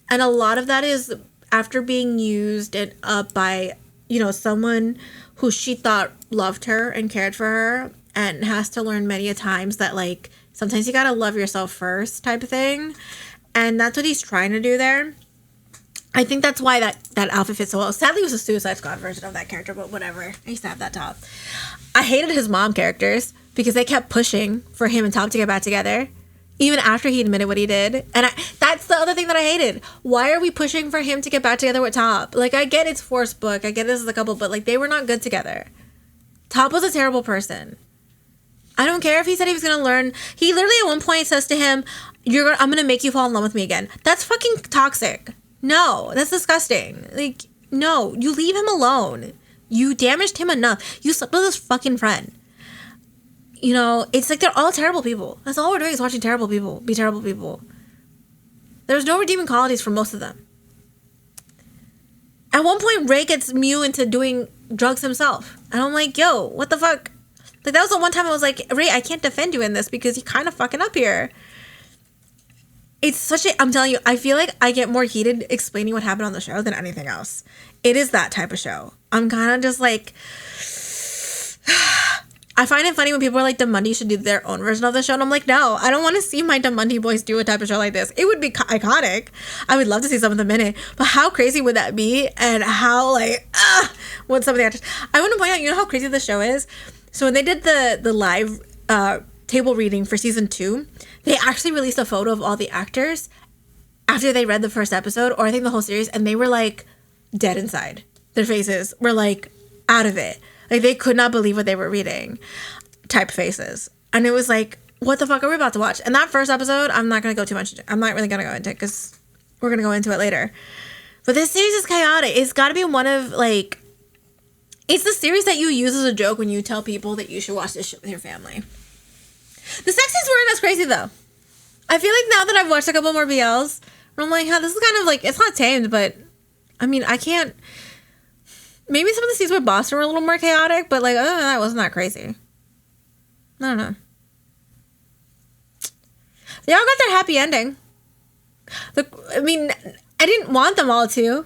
and a lot of that is after being used and up by, you know, someone who she thought loved her and cared for her, and has to learn many a times that like sometimes you gotta love yourself first type of thing. And that's what he's trying to do there. I think that's why that outfit fits so well. Sadly, it was a Suicide Squad version of that character, but whatever. I used to have that top. I hated his mom characters because they kept pushing for him and Top to get back together, even after he admitted what he did. And that's the other thing that I hated. Why are we pushing for him to get back together with Top? Like, I get it's forced Book. I get this is a couple, but like they were not good together. Top was a terrible person. I don't care if he said he was going to learn. He literally at one point says to him, I'm going to make you fall in love with me again. That's fucking toxic. No, that's disgusting. Like, no, you leave him alone. You damaged him enough. You slept with his fucking friend. You know, it's like they're all terrible people. That's all we're doing is watching terrible people be terrible people. There's no redeeming qualities for most of them. At one point, Ray gets Mew into doing drugs himself. And I'm like, yo, what the fuck? Like, that was the one time I was like, Ray, I can't defend you in this because you're kind of fucking up here. It's such a... I'm telling you, I feel like I get more heated explaining what happened on the show than anything else. It is that type of show. I'm kind of just like... I find it funny when people are like, DeMundy should do their own version of the show. And I'm like, no, I don't want to see my DeMundy boys do a type of show like this. It would be iconic. I would love to see some of them in it. But how crazy would that be? And how, like... what some of the actors... I want to point out, you know how crazy the show is? So when they did the live table reading for season 2, they actually released a photo of all the actors after they read the first episode, or I think the whole series, and they were like dead inside. Their faces were like out of it. Like they could not believe what they were reading type faces. And it was like, what the fuck are we about to watch? And that first episode, I'm not going to go too much. I'm not really going to go into it because we're going to go into it later. But this series is chaotic. It's got to be one of like... It's the series that you use as a joke when you tell people that you should watch this shit with your family. The sex scenes weren't as crazy, though. I feel like now that I've watched a couple more BLs, I'm like, huh, this is kind of like, it's not tamed, but, I mean, I can't... Maybe some of the scenes with Boston were a little more chaotic, but, like, other than that, it wasn't that crazy. I don't know. They all got their happy ending. Look, I mean, I didn't want them all to.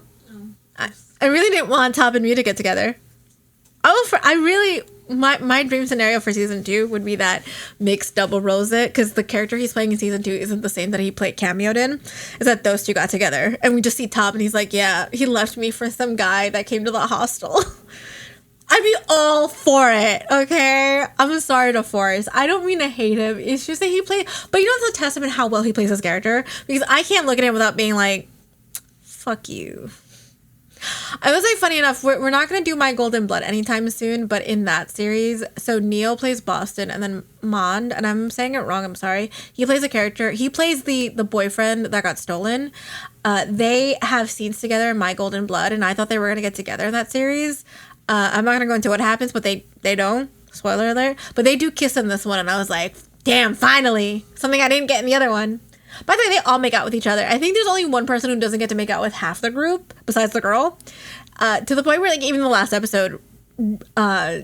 I really didn't want Top and Mew to get together. My dream scenario for season 2 would be that Mix double rose it, because the character he's playing in season 2 isn't the same that he cameoed in. Is that those two got together and we just see Top and he's like, yeah, he left me for some guy that came to the hostel. I'd be all for it, okay? I'm sorry to Forrest. I don't mean to hate him. It's just that he played, but you know, it's a testament how well he plays his character, because I can't look at him without being like, fuck you. I was like, funny enough, we're not going to do My Golden Blood anytime soon, but in that series, so Neil plays Boston, and then Mond, and I'm saying it wrong, I'm sorry, he plays a character, he plays the boyfriend that got stolen. They have scenes together in My Golden Blood, and I thought they were going to get together in that series. I'm not going to go into what happens, but they don't, spoiler alert, but they do kiss in this one, and I was like, damn, finally, something I didn't get in the other one. By the way, they all make out with each other. I think there's only one person who doesn't get to make out with half the group, besides the girl. To the point where, like, even the last episode,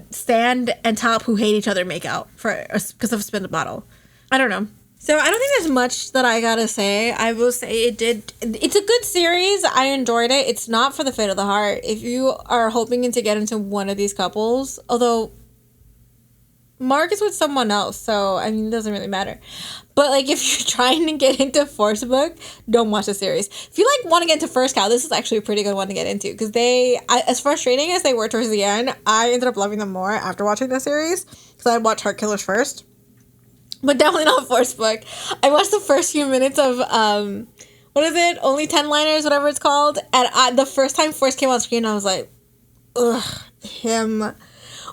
Sand and Top, who hate each other, make out because of Spin the Bottle. I don't know. So I don't think there's much that I gotta say. I will say it's a good series. I enjoyed it. It's not for the faint of the heart. If you are hoping to get into one of these couples, although Mark is with someone else, so I mean, it doesn't really matter. But like, if you're trying to get into Force Book, don't watch the series. If you like want to get into First Cow, this is actually a pretty good one to get into because as frustrating as they were towards the end, I ended up loving them more after watching the series because I watched Heart Killers first, but definitely not Force Book. I watched the first few minutes of what is it? Only 10 liners, whatever it's called, and the first time Force came on screen, I was like, ugh, him.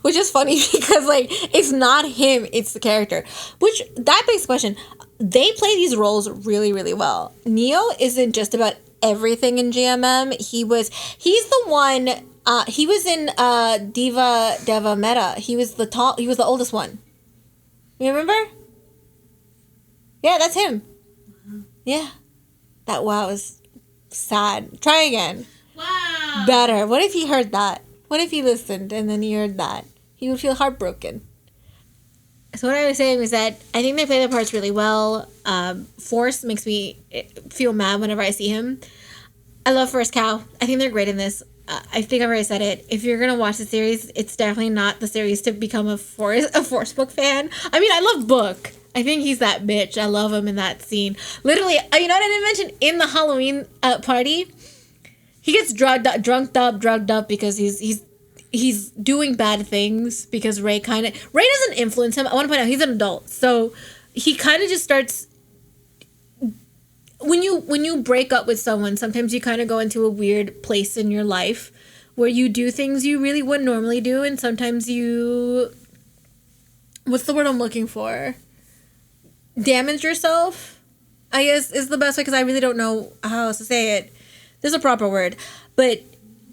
Which is funny because, like, it's not him, it's the character. Which, that begs the question. They play these roles really, really well. Neo isn't just about everything in GMM. He's the one, he was in Diva Deva Meta. He was the oldest one. You remember? Yeah, that's him. Yeah. That wow is sad. Try again. Wow. Better. What if he heard that? What if he listened and then he heard that? He would feel heartbroken. So what I was saying was that I think they play the parts really well. Force makes me feel mad whenever I see him. I love First Cow. I think they're great in this. I think I've already said it. If you're going to watch the series, it's definitely not the series to become a Force Book fan. I mean, I love Book. I think he's that bitch. I love him in that scene. Literally, you know what I didn't mention? In the Halloween party, he gets drugged up because he's doing bad things because Ray doesn't influence him. I want to point out he's an adult. So he kind of just starts when you break up with someone, sometimes you kind of go into a weird place in your life where you do things you really wouldn't normally do, and sometimes you, what's the word I'm looking for? Damage yourself, I guess is the best way, because I really don't know how else to say it. There's a proper word. But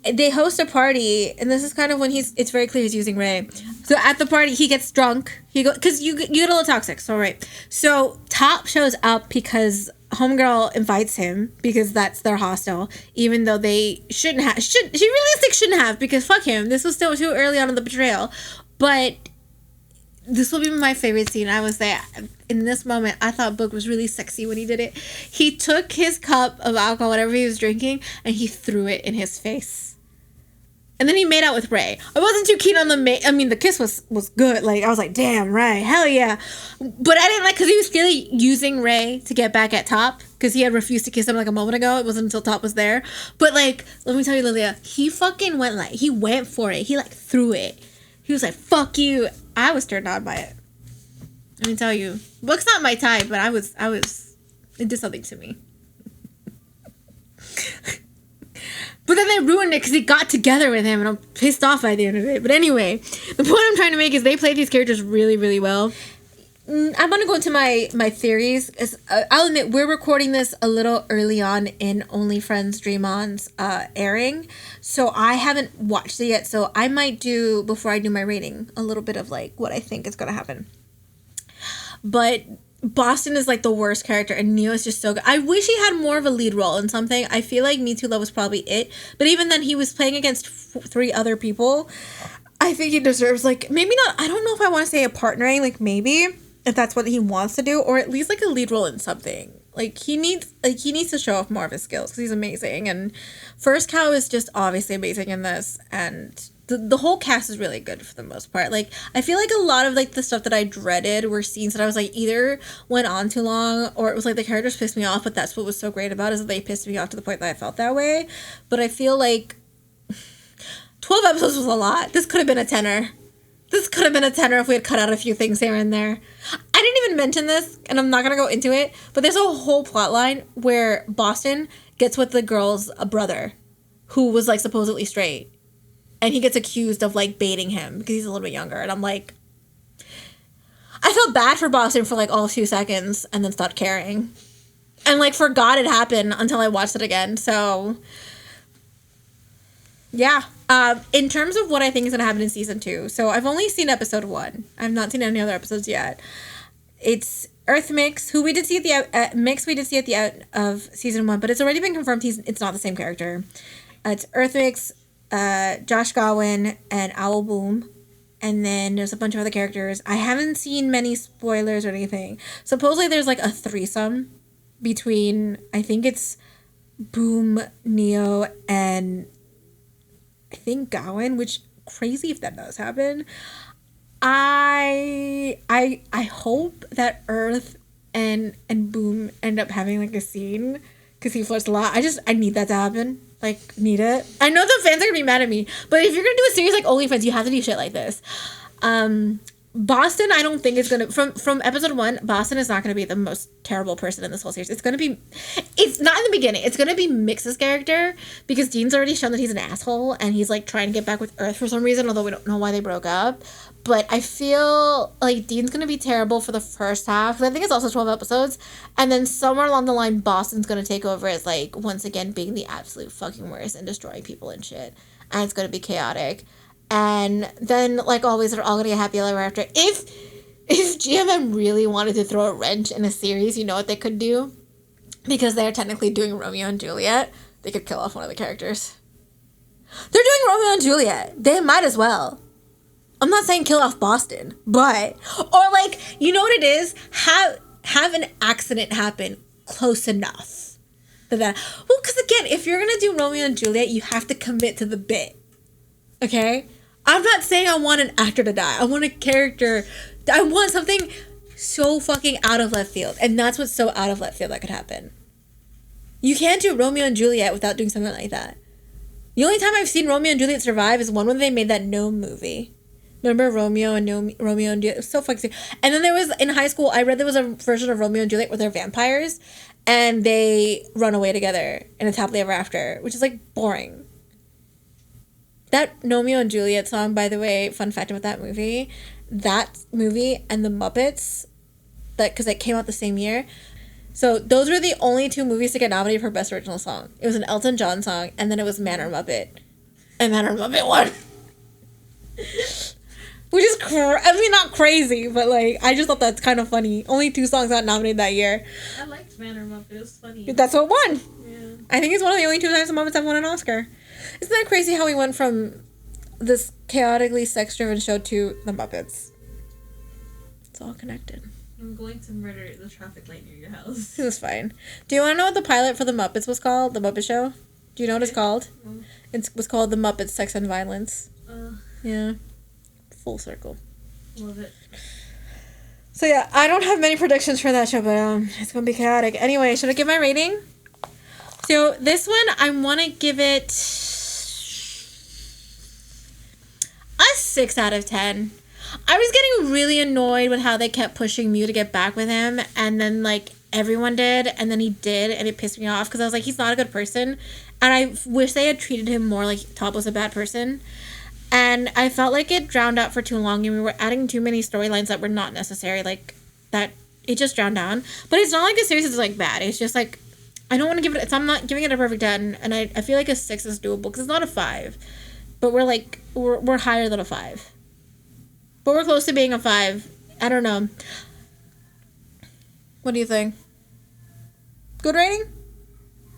they host a party, and this is kind of when it's very clear he's using Ray. So at the party, he gets drunk. Because you get a little toxic, so right. So Top shows up because Homegirl invites him, because that's their hostel, even though they shouldn't have. She realistic shouldn't have, because fuck him. This was still too early on in the betrayal. But this will be my favorite scene. I was there. In this moment, I thought Book was really sexy when he did it. He took his cup of alcohol, whatever he was drinking, and he threw it in his face. And then he made out with Ray. I wasn't too keen on the kiss was good. Like, I was like, damn, Ray, hell yeah. But I didn't like, because he was clearly using Ray to get back at Top, because he had refused to kiss him like a moment ago. It wasn't until Top was there. But, like, let me tell you, Lilia, he fucking he went for it. He, like, threw it. He was like, fuck you. I was turned on by it. Let me tell you. Book's not my type, but it did something to me. But then they ruined it because he got together with him, and I'm pissed off by the end of it. But anyway, the point I'm trying to make is they play these characters really, really well. I'm going to go into my theories. I'll admit, we're recording this a little early on in Only Friends Dream On's airing. So I haven't watched it yet. So I might do, before I do my rating, a little bit of like what I think is going to happen. But Boston is like the worst character, and Neo is just so good. I wish he had more of a lead role in something. I feel like Me Too Love was probably it. But even then, he was playing against 3 other people. I think he deserves, like, maybe not, I don't know if I want to say a partnering, like, maybe, if that's what he wants to do, or at least, like, a lead role in something. Like, he needs to show off more of his skills, because he's amazing. And First Cow is just obviously amazing in this, and the whole cast is really good for the most part. Like, I feel like a lot of, like, the stuff that I dreaded were scenes that I was, like, either went on too long, or it was, like, the characters pissed me off, but that's what was so great about it, is that they pissed me off to the point that I felt that way. But I feel like 12 episodes was a lot. This could have been a 10er. This could have been a 10er if we had cut out a few things here and there. I didn't even mention this, and I'm not going to go into it, but there's a whole plot line where Boston gets with the girl's brother, who was, like, supposedly straight. And he gets accused of, like, baiting him because he's a little bit younger. And I'm like, I felt bad for Boston for, like, all a few seconds and then stopped caring. And, like, forgot it happened until I watched it again. So, yeah. In terms of what I think is going to happen in season 2. So, I've only seen episode 1. I've not seen any other episodes yet. It's Earth Mix, who we did see at the Mix we did see at the end of season 1. But it's already been confirmed it's not the same character. It's Earth Mix, Josh Godwin, and Owl Boom. And then there's a bunch of other characters. I haven't seen many spoilers or anything. Supposedly there's like a threesome between, I think it's Boom, Neo, and I think Godwin, which crazy if that does happen. I I hope that Earth and Boom end up having like a scene because he flirts a lot. I need that to happen. Like, need it. I know the fans are gonna be mad at me, but if you're gonna do a series like OnlyFans, you have to do shit like this. Boston, I don't think is gonna from episode 1. Boston is not gonna be the most terrible person in this whole series. It's not in the beginning. It's gonna be Mix's character because Dean's already shown that he's an asshole and he's like trying to get back with Earth for some reason, although we don't know why they broke up. But I feel like Dean's gonna be terrible for the first half. I think it's also 12 episodes, and then somewhere along the line, Boston's gonna take over as like once again being the absolute fucking worst and destroying people and shit, and it's gonna be chaotic. And then, like always, they're all gonna get happy ever after. If GMM really wanted to throw a wrench in a series, you know what they could do? Because they're technically doing Romeo and Juliet, they could kill off one of the characters. They're doing Romeo and Juliet. They might as well. I'm not saying kill off Boston, but... Or, like, you know what it is? Have an accident happen close enough. Well, because, again, if you're gonna do Romeo and Juliet, you have to commit to the bit. Okay? I'm not saying I want an actor to die. I want a character. I want something so fucking out of left field. And that's what's so out of left field that could happen. You can't do Romeo and Juliet without doing something like that. The only time I've seen Romeo and Juliet survive is one when they made that Gnome movie. Remember Romeo and Juliet? It was so fucking... And then there was, in high school, I read there was a version of Romeo and Juliet where they're vampires. And they run away together. And it's happily ever after. Which is, like, boring. That Romeo and Juliet song, by the way, fun fact about that movie and The Muppets, because it came out the same year. So those were the only 2 movies to get nominated for Best Original Song. It was an Elton John song, and then it was Man or Muppet. And Man or Muppet won. Which is, not crazy, but, like, I just thought that's kind of funny. Only 2 songs got nominated that year. I liked Man or Muppet. It was funny. That's what won. Yeah. I think it's one of the only 2 times the Muppets have won an Oscar. Isn't that crazy how we went from this chaotically sex-driven show to the Muppets? It's all connected. I'm going to murder the traffic light near your house. This is fine. Do you want to know what the pilot for the Muppets was called? The Muppet Show? Do you know what it's called? It was called The Muppets Sex and Violence. Yeah. Full circle. Love it. So yeah, I don't have many predictions for that show, but it's going to be chaotic. Anyway, should I give my rating? So this one, I want to give it... a 6 out of 10. I was getting really annoyed with how they kept pushing Mew to get back with him, and then, like, everyone did, and then he did, and it pissed me off, because I was like, he's not a good person, and I wish they had treated him more like Top was a bad person, and I felt like it drowned out for too long, and we were adding too many storylines that were not necessary, like, that, it just drowned down, but it's not like the series is, like, bad, it's just, like, I don't want to give it, I'm not giving it a perfect 10, and I feel like a 6 is doable, because it's not a 5. But we're like, we're higher than a 5. But we're close to being a 5. I don't know. What do you think? Good rating?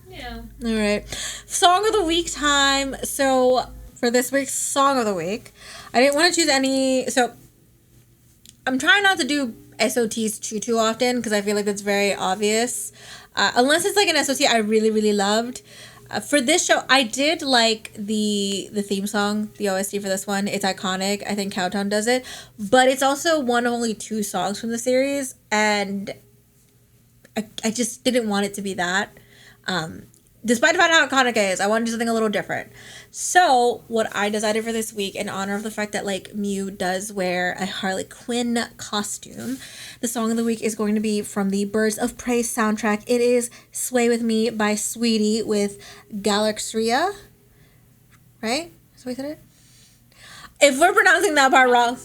Yeah. Alright. Song of the week time. So, for this week's Song of the Week, I didn't want to choose any... So, I'm trying not to do SOTs too often, because I feel like that's very obvious. Unless it's like an SOT I really, really loved. For this show, I did like the theme song, the OST for this one. It's iconic. I think Cowtown does it. But it's also one of only 2 songs from the series. And I just didn't want it to be that. Despite the fact how iconic it is, I wanted to do something a little different. So, what I decided for this week, in honor of the fact that, like, Mew does wear a Harley Quinn costume, the song of the week is going to be from the Birds of Prey soundtrack. It is Sway With Me by Sweetie with Galaxria. Right? That's what we said it? If we're pronouncing that part wrong.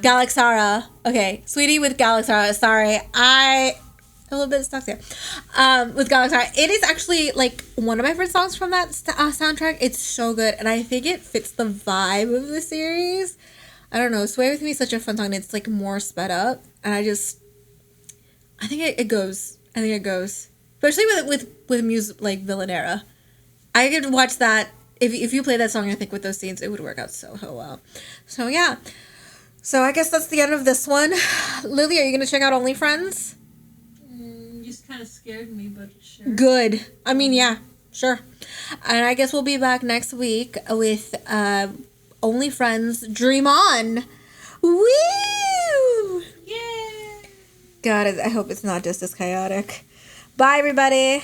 Galaxara. Okay. Sweetie with Galaxara. Sorry. A little bit stuck there. With Galaxy. It is actually, like, one of my favorite songs from that soundtrack. It's so good, and I think it fits the vibe of the series. I don't know. Sway With Me is such a fun song. It's, like, more sped up, and I think it goes. I think it goes. Especially with music, like, Villain Era. I could watch that. If you play that song, I think, with those scenes, it would work out so well. So, yeah. So, I guess that's the end of this one. Lily, are you going to check out OnlyFriends? Kind of scared me, but sure. Good. I mean, yeah, sure. And I guess we'll be back next week with OnlyFriends Dream On. Woo! Yay! God, I hope it's not just as chaotic. Bye, everybody.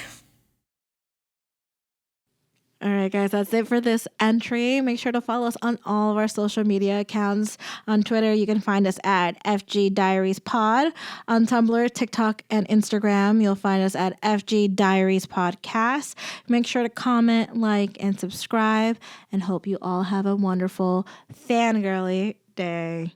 All right, guys, that's it for this entry. Make sure to follow us on all of our social media accounts. On Twitter, you can find us at FG Diaries Pod. On Tumblr, TikTok, and Instagram, you'll find us at FG Diaries Podcast. Make sure to comment, like, and subscribe, and hope you all have a wonderful fangirly day.